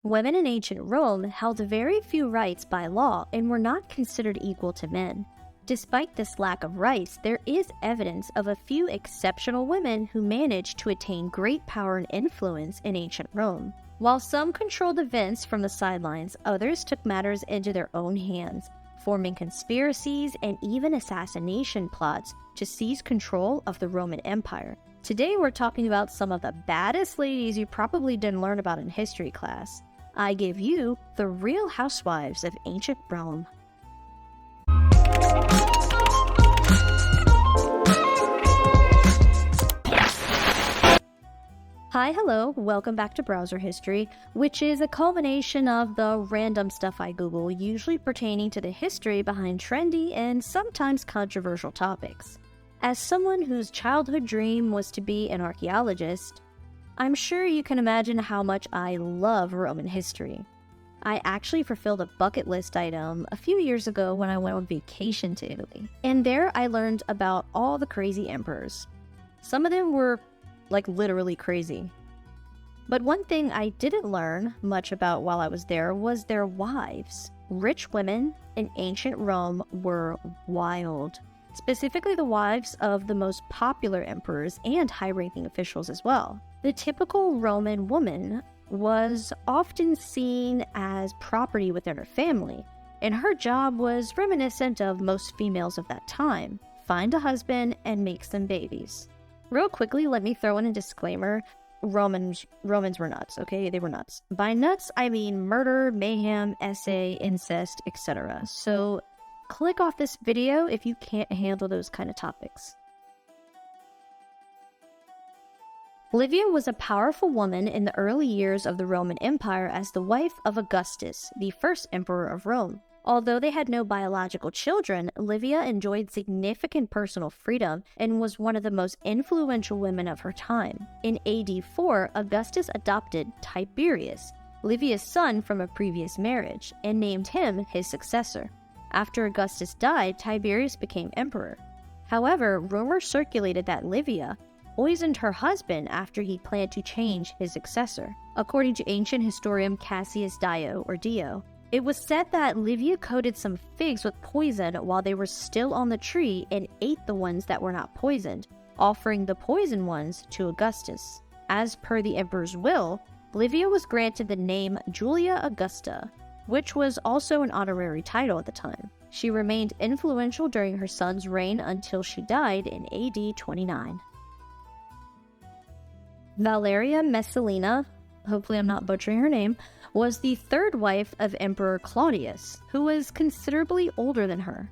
Women in ancient Rome held very few rights by law and were not considered equal to men. Despite this lack of rights, there is evidence of a few exceptional women who managed to attain great power and influence in ancient Rome. While some controlled events from the sidelines, others took matters into their own hands, forming conspiracies and even assassination plots to seize control of the Roman Empire. Today we're talking about some of the baddest ladies you probably didn't learn about in history class. I give you the real housewives of ancient Rome. Hi, hello, welcome back to Browser History, which is a culmination of the random stuff I Google, usually pertaining to the history behind trendy and sometimes controversial topics. As someone whose childhood dream was to be an archaeologist, I'm sure you can imagine how much I love Roman history. I actually fulfilled a bucket list item a few years ago when I went on vacation to Italy. And there I learned about all the crazy emperors. Some of them were literally crazy. But one thing I didn't learn much about while I was there was their wives. Rich women in ancient Rome were wild. Specifically the wives of the most popular emperors and high-ranking officials as well. The typical Roman woman was often seen as property within her family, and her job was reminiscent of most females of that time: find a husband and make some babies. Real quickly, let me throw in a disclaimer. Romans were nuts, okay? They were nuts. By nuts, I mean murder, mayhem, essay, incest, etc. So click off this video if you can't handle those kind of topics. Olivia was a powerful woman in the early years of the Roman Empire as the wife of Augustus, the first emperor of Rome. Although they had no biological children, Olivia enjoyed significant personal freedom and was one of the most influential women of her time. In AD 4, Augustus adopted Tiberius, Livia's son from a previous marriage, and named him his successor. After Augustus died, Tiberius became emperor. However, rumors circulated that Livia poisoned her husband after he planned to change his successor. According to ancient historian Cassius Dio, it was said that Livia coated some figs with poison while they were still on the tree and ate the ones that were not poisoned, offering the poisoned ones to Augustus. As per the emperor's will, Livia was granted the name Julia Augusta, which was also an honorary title at the time. She remained influential during her son's reign until she died in AD 29. Valeria Messalina, hopefully I'm not butchering her name, was the third wife of Emperor Claudius, who was considerably older than her.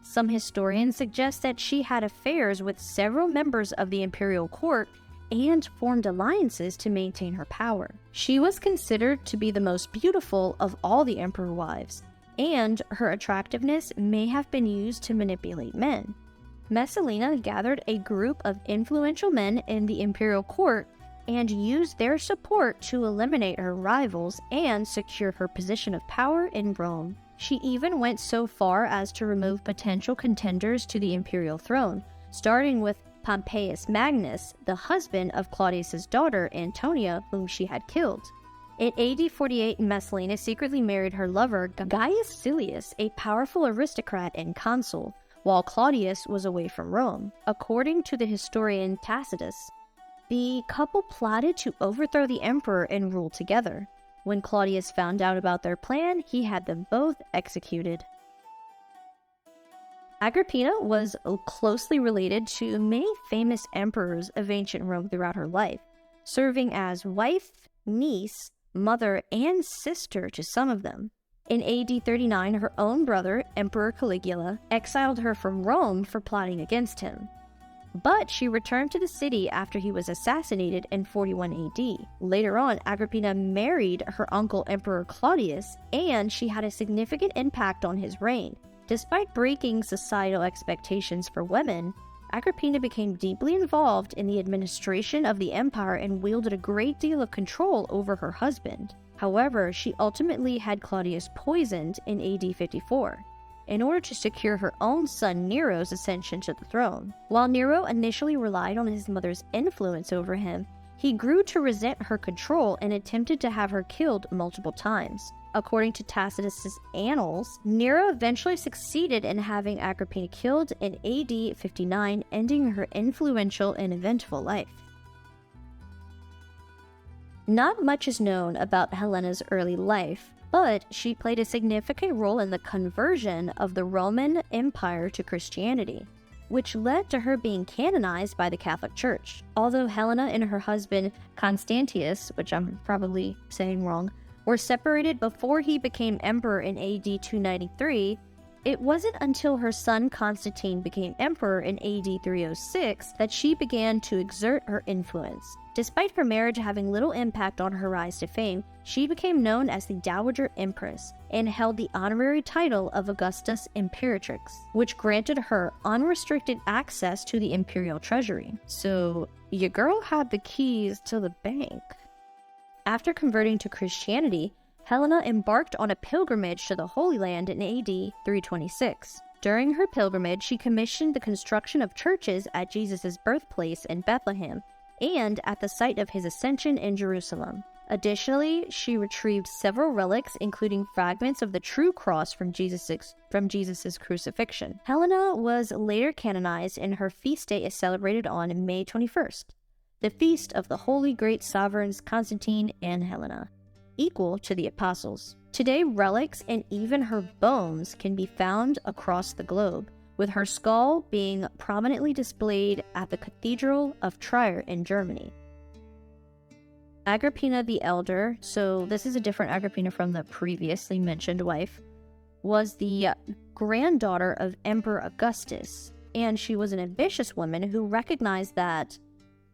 Some historians suggest that she had affairs with several members of the imperial court and formed alliances to maintain her power. She was considered to be the most beautiful of all the emperor wives, and her attractiveness may have been used to manipulate men. Messalina gathered a group of influential men in the imperial court and used their support to eliminate her rivals and secure her position of power in Rome. She even went so far as to remove potential contenders to the imperial throne, starting with Pompeius Magnus, the husband of Claudius's daughter Antonia, whom she had killed. In AD 48, Messalina secretly married her lover Gaius Silius, a powerful aristocrat and consul, while Claudius was away from Rome. According to the historian Tacitus, the couple plotted to overthrow the emperor and rule together. When Claudius found out about their plan, he had them both executed. Agrippina was closely related to many famous emperors of ancient Rome throughout her life, serving as wife, niece, mother, and sister to some of them. In AD 39, her own brother, Emperor Caligula, exiled her from Rome for plotting against him. But she returned to the city after he was assassinated in 41 AD. Later on, Agrippina married her uncle Emperor Claudius, and she had a significant impact on his reign. Despite breaking societal expectations for women, Agrippina became deeply involved in the administration of the empire and wielded a great deal of control over her husband. However, she ultimately had Claudius poisoned in AD 54. In order to secure her own son Nero's ascension to the throne. While Nero initially relied on his mother's influence over him, He grew to resent her control and attempted to have her killed multiple times. According to Tacitus's annals, Nero eventually succeeded in having Agrippina killed in AD 59, ending her influential and eventful life. Not much is known about Helena's early life, but she played a significant role in the conversion of the Roman Empire to Christianity, which led to her being canonized by the Catholic Church. Although Helena and her husband Constantius, which I'm probably saying wrong, were separated before he became emperor in AD 293, it wasn't until her son Constantine became emperor in AD 306 that she began to exert her influence. Despite her marriage having little impact on her rise to fame, she became known as the Dowager Empress and held the honorary title of Augustus Imperatrix, which granted her unrestricted access to the imperial treasury. So, your girl had the keys to the bank. After converting to Christianity, Helena embarked on a pilgrimage to the Holy Land in AD 326. During her pilgrimage, she commissioned the construction of churches at Jesus' birthplace in Bethlehem and at the site of his ascension in Jerusalem. Additionally, she retrieved several relics, including fragments of the true cross from Jesus' crucifixion. Helena was later canonized, and her feast day is celebrated on May 21st. The feast of the Holy Great Sovereigns Constantine and Helena, equal to the apostles. Today, relics and even her bones can be found across the globe, with her skull being prominently displayed at the Cathedral of Trier in Germany. Agrippina the Elder, so this is a different Agrippina from the previously mentioned wife, was the granddaughter of Emperor Augustus, and she was an ambitious woman who recognized that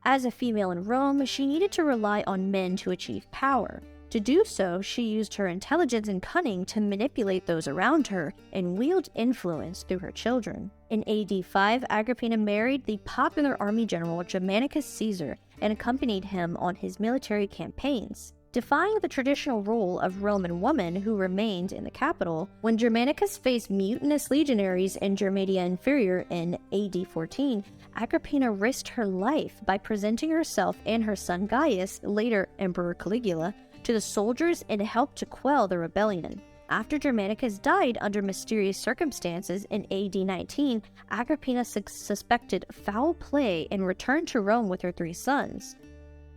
as a female in Rome, she needed to rely on men to achieve power. To do so, she used her intelligence and cunning to manipulate those around her and wield influence through her children. In AD 5, Agrippina married the popular army general Germanicus Caesar and accompanied him on his military campaigns. Defying the traditional role of Roman woman who remained in the capital, when Germanicus faced mutinous legionaries in Germania Inferior in AD 14, Agrippina risked her life by presenting herself and her son Gaius, later Emperor Caligula, to the soldiers and helped to quell the rebellion. After Germanicus died under mysterious circumstances in AD 19, Agrippina suspected foul play and returned to Rome with her 3 sons.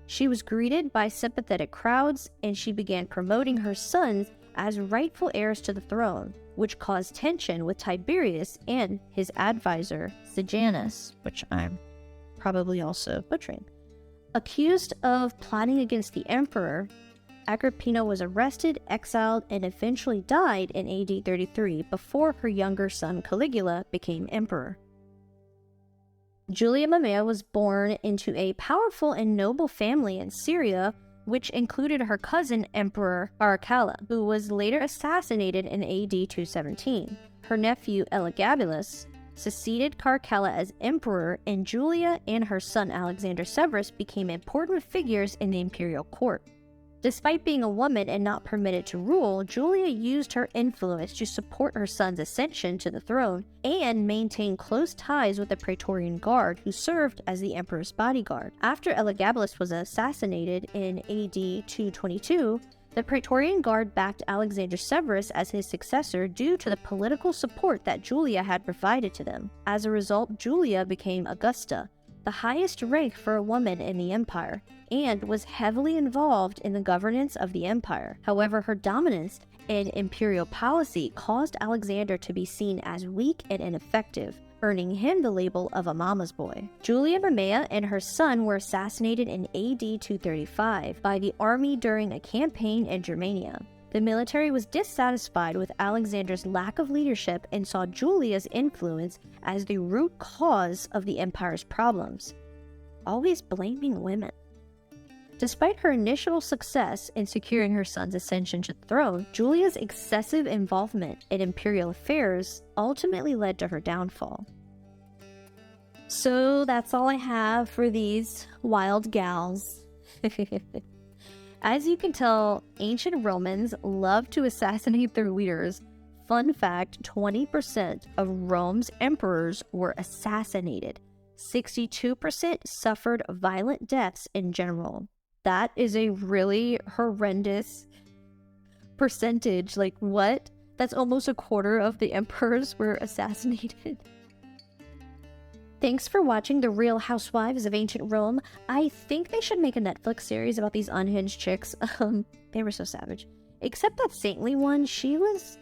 She was greeted by sympathetic crowds, and she began promoting her sons as rightful heirs to the throne, which caused tension with Tiberius and his advisor, Sejanus, which I'm probably also butchering. Accused of plotting against the emperor, Agrippina was arrested, exiled, and eventually died in AD 33 before her younger son Caligula became emperor. Julia Mamaea was born into a powerful and noble family in Syria, which included her cousin Emperor Caracalla, who was later assassinated in AD 217. Her nephew Elagabalus succeeded Caracalla as emperor, and Julia and her son Alexander Severus became important figures in the imperial court. Despite being a woman and not permitted to rule, Julia used her influence to support her son's ascension to the throne and maintain close ties with the Praetorian Guard, who served as the emperor's bodyguard. After Elagabalus was assassinated in AD 222, the Praetorian Guard backed Alexander Severus as his successor due to the political support that Julia had provided to them. As a result, Julia became Augusta, the highest rank for a woman in the empire, and was heavily involved in the governance of the empire. However, her dominance in imperial policy caused Alexander to be seen as weak and ineffective, earning him the label of a mama's boy. Julia Mamaea and her son were assassinated in AD 235 by the army during a campaign in Germania. The military was dissatisfied with Alexander's lack of leadership and saw Julia's influence as the root cause of the empire's problems. Always blaming women. Despite her initial success in securing her son's ascension to the throne, Julia's excessive involvement in imperial affairs ultimately led to her downfall. So that's all I have for these wild gals. As you can tell, ancient Romans loved to assassinate their leaders. Fun fact, 20% of Rome's emperors were assassinated. 62% suffered violent deaths in general. That is a really horrendous percentage. Like, what? That's almost a quarter of the emperors were assassinated. Thanks for watching The Real Housewives of Ancient Rome. I think they should make a Netflix series about these unhinged chicks. They were so savage. Except that saintly one, she was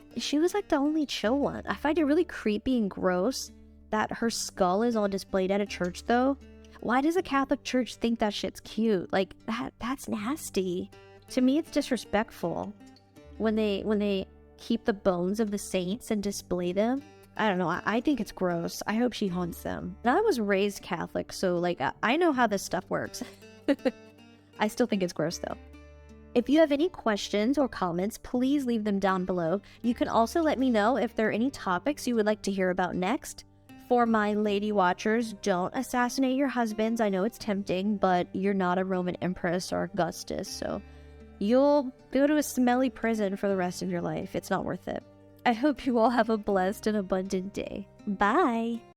like the only chill one. I find it really creepy and gross that her skull is all displayed at a church though. Why does a Catholic church think that shit's cute? Like, that's nasty. To me, it's disrespectful when they keep the bones of the saints and display them. I don't know. I think it's gross. I hope she haunts them. And I was raised Catholic, so like I know how this stuff works. I still think it's gross though. If you have any questions or comments, please leave them down below. You can also let me know if there are any topics you would like to hear about next. For my lady watchers, don't assassinate your husbands. I know it's tempting, but you're not a Roman Empress or Augustus, so you'll go to a smelly prison for the rest of your life. It's not worth it. I hope you all have a blessed and abundant day. Bye!